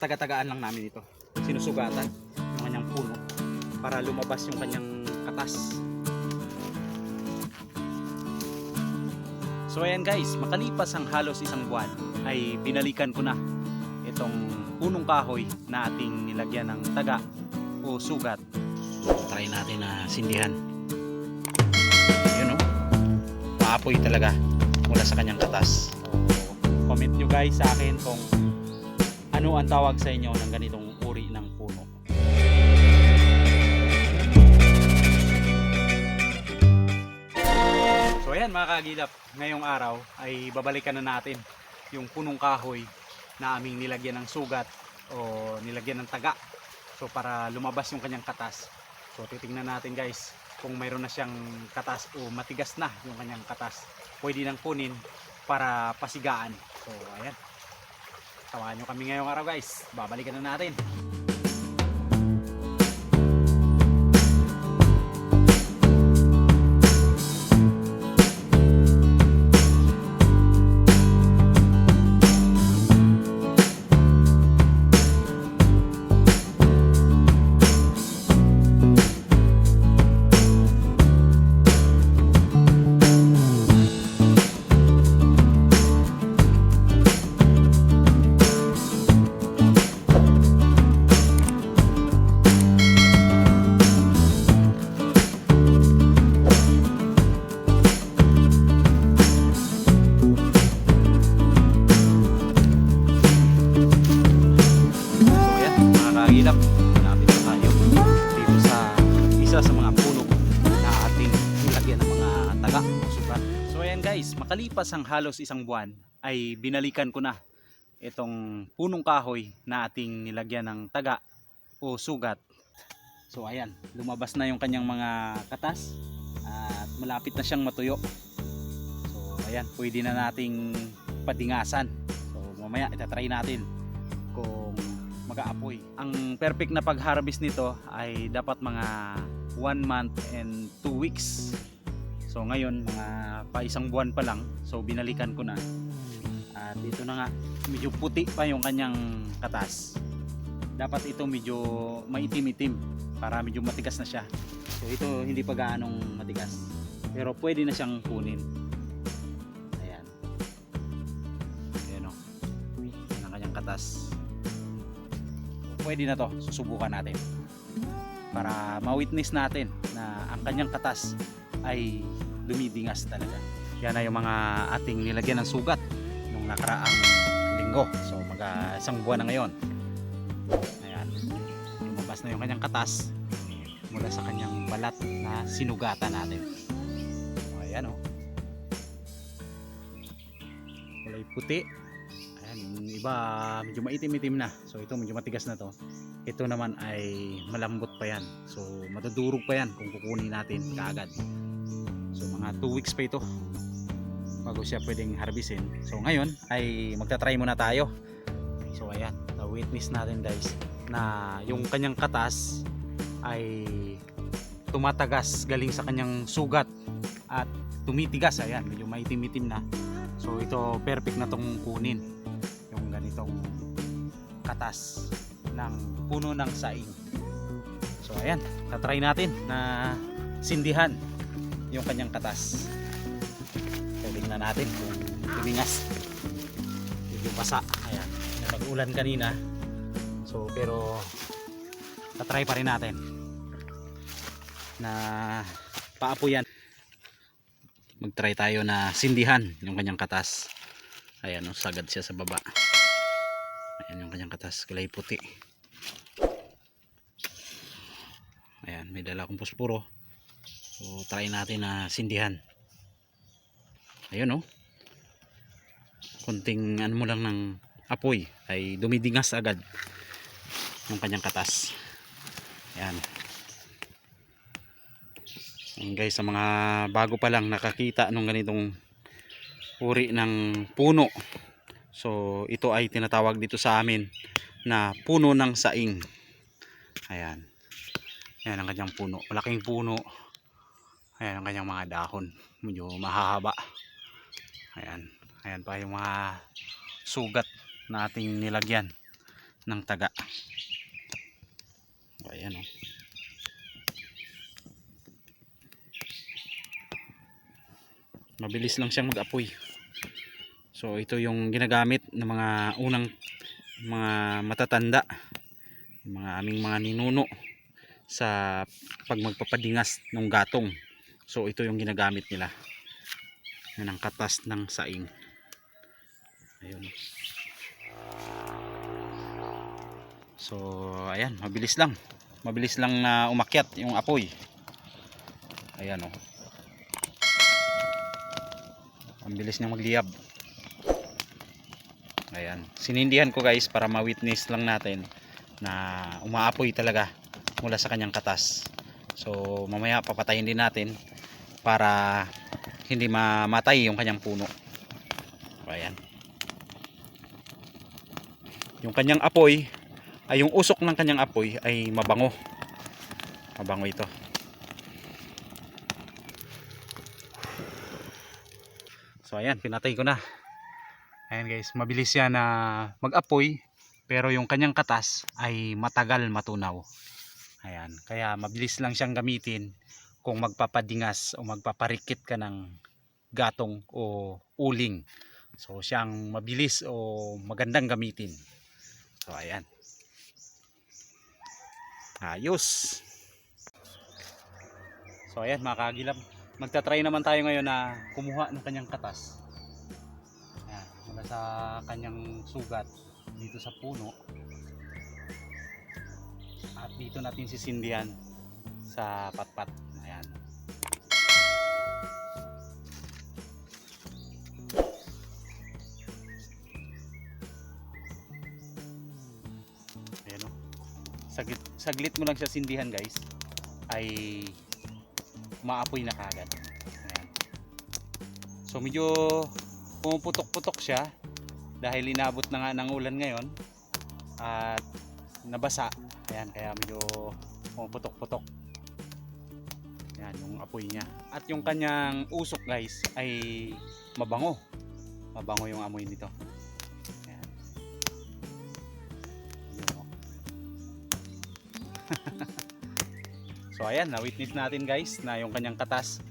taga-tagaan lang namin ito. Sinusugatan yung kanyang puno para lumabas yung kanyang katas. So ayan guys, makalipas ang halos isang buwan ay binalikan ko na itong punong kahoy na ating nilagyan ng taga o sugat. Try natin na sindihan. Yun o, maapoy talaga mula sa kanyang katas. So, comment nyo guys sa akin kung ano ang tawag sa inyo ng ganitong uri ng puno. So ayan mga kagilap, ngayong araw ay babalikan na natin yung punong kahoy na aming nilagyan ng sugat o nilagyan ng taga. So para lumabas yung kanyang katas. So titingnan natin guys kung mayroon na siyang katas o matigas na yung kanyang katas. Pwede nang kunin para pasigaan. So ayan. Tawagan nyo kami ngayong araw guys. Babalikan na natin. Hilap, malapit na tayo dito sa isa sa mga puno na ating nilagyan ng mga taga o sugat. So ayan guys, makalipas ang halos isang buwan ay binalikan ko na itong punong kahoy na ating nilagyan ng taga o sugat. So ayan, lumabas na yung kanyang mga katas at malapit na siyang matuyo. So ayan, pwede na nating padingasan. So mamaya itatry natin kung mag-aapoy. Ang perfect na pag-harvest nito ay dapat mga 1 month and 2 weeks. So ngayon mga pa isang buwan pa lang. So binalikan ko na. At ito na nga, medyo puti pa yung kanyang katas. Dapat ito medyo maitim-itim para medyo matigas na siya. So ito hindi pa gaanong matigas. Pero pwede na siyang kunin. Ayan. Ayan o. Ayan ang kanyang katas. Pwede na to, susubukan natin para ma-witness natin na ang kanyang katas ay dumidingas talaga. Yan na yung mga ating nilagyan ng sugat nung nakaraang linggo. So isang buwan na ngayon. Ayan, lumabas na yung kanyang katas mula sa kanyang balat na sinugatan natin. So, ayan o, kulay puti. Yung iba medyo maitim-itim na. So ito medyo matigas na to. Ito naman ay malambot pa yan. So madudurog pa yan kung kukunin natin kaagad. So mga 2 weeks pa ito bago siya pwedeng harvestin. So ngayon ay magta-try muna tayo. So ayan, na-witness natin guys na yung kanyang katas ay tumatagas galing sa kanyang sugat at tumitigas. Ayan, medyo maitim-itim na. So ito perfect na tong kunin, yung ganitong katas ng puno ng saing. So ayan, tatry natin na sindihan yung kanyang katas. Tingnan natin kung tumingas. Medyo basa. Ayan, nag-ulan kanina. So pero tatry pa rin natin na paapuyan. Mag-try tayo na sindihan yung kanyang katas. Ayan, sagad siya sa baba. Ayan yung kanyang katas, kulay puti. Ayan, may dala akong puspuro. So try natin na sindihan. Ayun konting ano mo lang ng apoy ay dumidingas agad yung kanyang katas. Ayan. Ayan guys, sa mga bago pa lang nakakita nung ganitong uri ng puno. So ito ay tinatawag dito sa amin na puno ng saing. Ayan. Ayan ang kanyang puno. Malaking puno. Ayan ang kanyang mga dahon. Medyo mahahaba. Ayan. Ayan pa yung mga sugat na ating nilagyan. ng taga. O, ayan o. Mabilis lang siyang mag-apoy. So ito yung ginagamit ng mga unang mga matatanda, mga aming mga ninuno sa pag magpapadingas ng gatong. So ito yung ginagamit nila. Yan ang katas ng saing. Ayun. So ayan, mabilis lang. Mabilis lang na umakyat yung apoy. Ayan oh. Ang bilis niya magliyab. Ayan. Sinindihan ko guys para ma-witness lang natin na umaapoy talaga mula sa kanyang katas. So mamaya papatayin din natin para hindi mamatay yung kanyang puno. Ayan. Yung kanyang apoy ay yung usok ng kanyang apoy ay mabango. Mabango ito. So ayan, pinatay ko na. Ayan guys, mabilis yan na mag-apoy pero yung kanyang katas ay matagal matunaw. Ayan, kaya mabilis lang siyang gamitin kung magpapadingas o magpaparikit ka ng gatong o uling. So siyang mabilis o magandang gamitin. So ayan. Ayos. So ayan mga kagilab, magta-try naman tayo ngayon na kumuha ng kanyang katas. Ayan, mula sa kanyang sugat dito sa puno. At dito natin sisindihan sa patpat. Ayan. Ayan o. Saglit mo lang siya sindihan guys, ay maapoy na kagad. Ayan. So medyo pumuputok-putok siya dahil inabot na nga ng ulan ngayon at nabasa. Ayan, kaya medyo pumuputok-putok. Ayan yung apoy niya. At yung kanyang usok guys ay mabango. Mabango yung amoy nito. Ayan. So ayan, na-witness natin guys na yung kanyang katas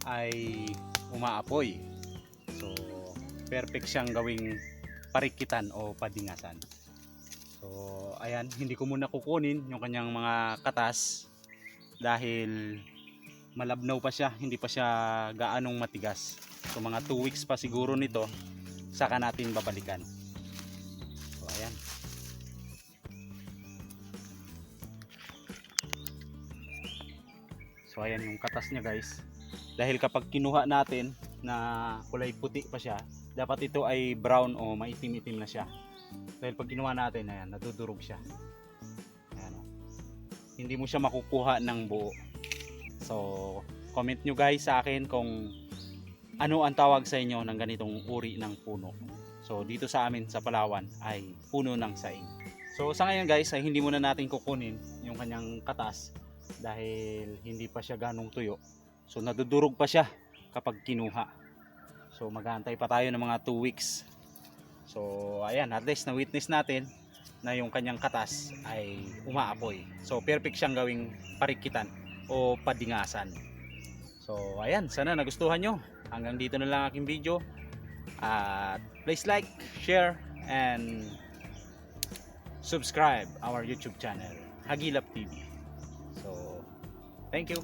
ay umaapoy. So perfect siyang gawing parikitan o padingasan. So ayan, hindi ko muna kukunin yung kanyang mga katas dahil malabnaw pa siya, hindi pa siya gaanong matigas. So mga 2 weeks pa siguro nito saka natin babalikan. So ayan. So ayan yung katas niya guys. Dahil kapag kinuha natin na kulay puti pa siya, dapat ito ay brown o maitim-itim na siya. Dahil pag kinuha natin, ayan, nadudurog siya. Ayan, o. Hindi mo siya makukuha ng buo. So comment nyo guys sa akin kung ano ang tawag sa inyo ng ganitong uri ng puno. So dito sa amin sa Palawan ay puno ng saing. So sa ngayon guys ay hindi muna natin kukunin yung kanyang katas dahil hindi pa siya ganong tuyo. So nadudurog pa siya kapag kinuha. So mag-aantay pa tayo ng mga 2 weeks. So ayan, at least na witness natin na yung kanyang katas ay umaapoy. So perfect siyang gawing parikitan o padingasan. So ayan, sana nagustuhan nyo. Hanggang dito na lang aking video. At please like, share, and subscribe our YouTube channel, Hagilap TV. So thank you.